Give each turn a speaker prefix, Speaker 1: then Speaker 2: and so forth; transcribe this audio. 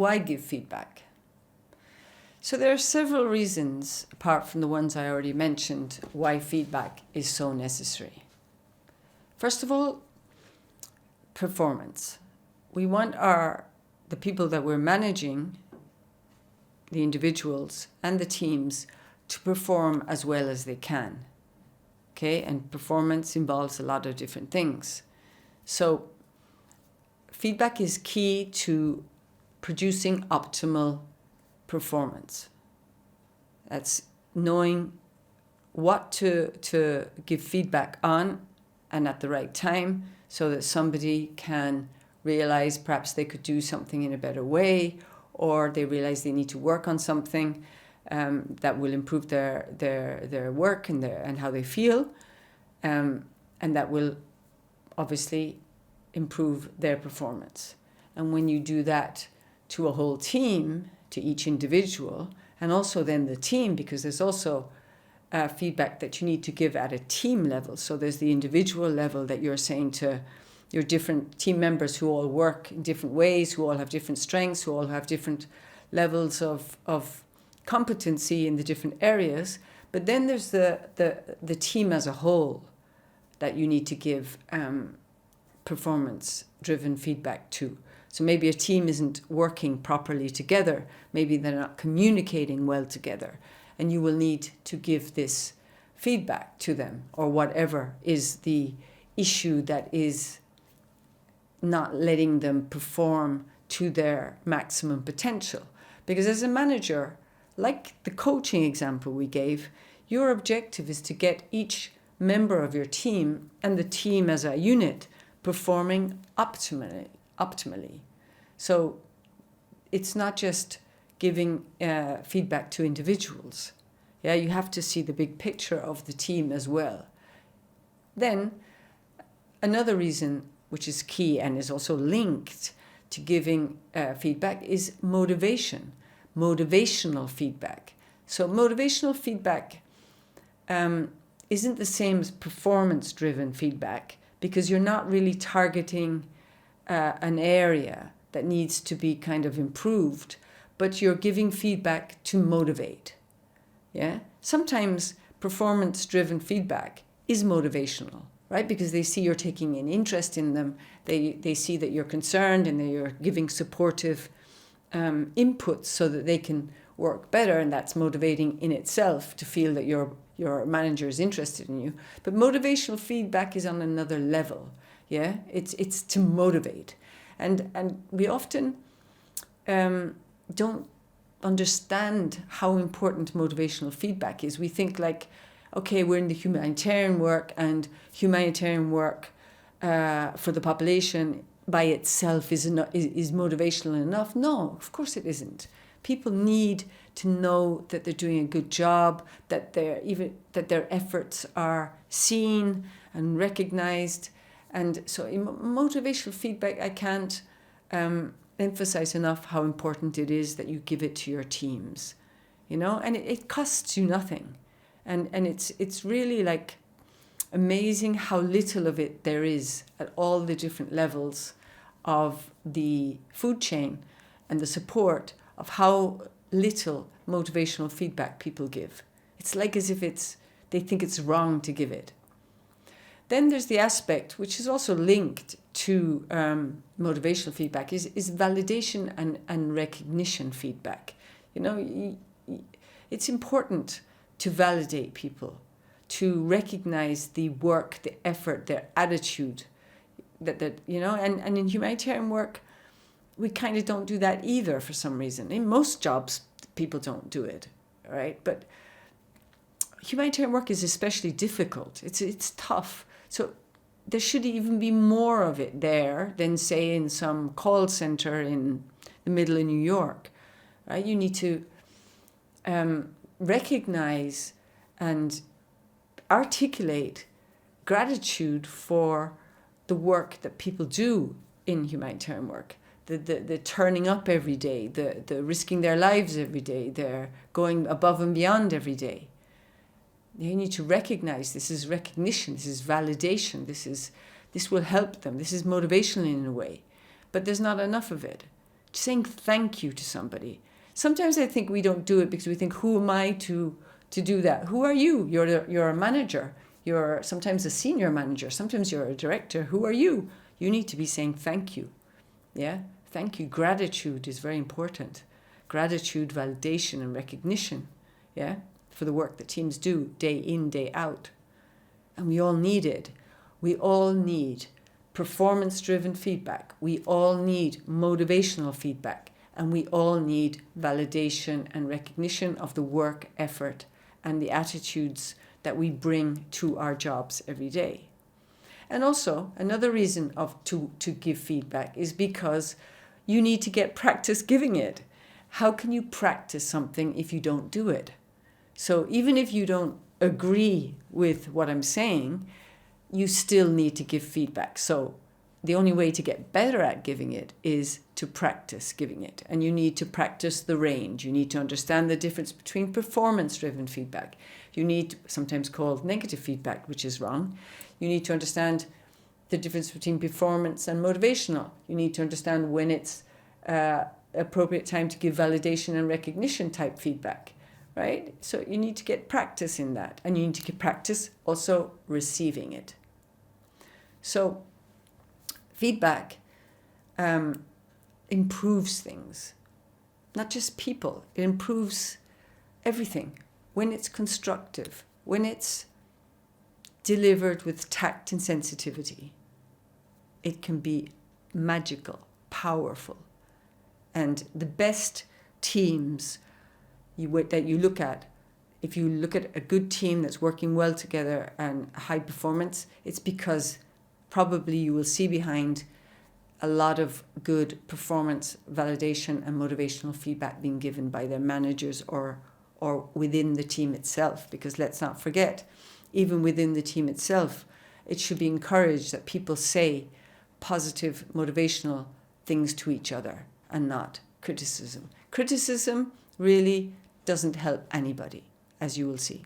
Speaker 1: why give feedback? So there are several reasons, apart from the ones I already mentioned, why feedback is so necessary. First of all, performance. We want the people that we're managing, the individuals and the teams, to perform as well as they can. Okay, and performance involves a lot of different things. So feedback is key to producing optimal performance. That's knowing what to give feedback on and at the right time, so that somebody can realize perhaps they could do something in a better way, or they realize they need to work on something that will improve their work and how they feel, and that will obviously improve their performance. And when you do that to a whole team, to each individual, and also then the team, because there's also feedback that you need to give at a team level. So there's the individual level that you're saying to your different team members who all work in different ways, who all have different strengths, who all have different levels of competency in the different areas. But then there's the team as a whole that you need to give performance-driven feedback to. So maybe a team isn't working properly together. Maybe they're not communicating well together. And you will need to give this feedback to them, or whatever is the issue that is not letting them perform to their maximum potential. Because as a manager, like the coaching example we gave, your objective is to get each member of your team and the team as a unit performing optimally. So it's not just giving feedback to individuals. Yeah, you have to see the big picture of the team as well. Then another reason, which is key and is also linked to giving feedback, is motivation, motivational feedback. So motivational feedback isn't the same as performance-driven feedback, because you're not really targeting an area that needs to be kind of improved, but you're giving feedback to motivate. Yeah. Sometimes performance-driven feedback is motivational, right? Because they see you're taking an interest in them. They see that you're concerned and that you're giving supportive inputs so that they can work better, and that's motivating in itself to feel that your manager is interested in you. But motivational feedback is on another level. Yeah, it's to motivate, and we often don't understand how important motivational feedback is. We think like, okay, we're in the humanitarian work, and humanitarian work for the population by itself is motivational enough. No, of course it isn't. People need to know that they're doing a good job, that their efforts are seen and recognized. And so in motivational feedback, I can't emphasize enough how important it is that you give it to your teams, and it costs you nothing. And it's really like amazing how little of it there is at all the different levels of the food chain, and the support of how little motivational feedback people give. It's like as if they think it's wrong to give it. Then there's the aspect which is also linked to motivational feedback is validation and recognition feedback. It's important to validate people, to recognize the work, the effort, their attitude, and in humanitarian work, we kind of don't do that either for some reason. In most jobs, people don't do it, right? But humanitarian work is especially difficult. It's tough. So there should even be more of it there than, say, in some call center in the middle of New York, right? You need to recognize and articulate gratitude for the work that people do in humanitarian work. The turning up every day, the risking their lives every day, they're going above and beyond every day. You need to recognize this is recognition, this is validation, this will help them, this is motivational in a way. But there's not enough of it. saying thank you to somebody. Sometimes I think we don't do it because we think, who am I to do that? Who are you? You're a manager. You're sometimes a senior manager. Sometimes you're a director. Who are you? You need to be saying thank you. Yeah? Thank you. Gratitude is very important. Gratitude, validation, and recognition. Yeah? For the work that teams do day in, day out. And we all need it. We all need performance-driven feedback. We all need motivational feedback. And we all need validation and recognition of the work, effort, and the attitudes that we bring to our jobs every day. And also, another reason to give feedback is because you need to get practice giving it. How can you practice something if you don't do it? So even if you don't agree with what I'm saying, you still need to give feedback. So the only way to get better at giving it is to practice giving it. And you need to practice the range. You need to understand the difference between performance-driven feedback. You need, sometimes called negative feedback, which is wrong. You need to understand the difference between performance and motivational. You need to understand when it's appropriate time to give validation and recognition type feedback, right? So you need to get practice in that. And you need to get practice also receiving it. So feedback improves things, not just people. It improves everything. When it's constructive, when it's delivered with tact and sensitivity, it can be magical, powerful. And the best teams that you look at, if you look at a good team that's working well together and high performance, it's because probably you will see behind a lot of good performance validation and motivational feedback being given by their managers or within the team itself. Because let's not forget, even within the team itself, it should be encouraged that people say positive motivational things to each other and not criticism. Criticism really doesn't help anybody, as you will see.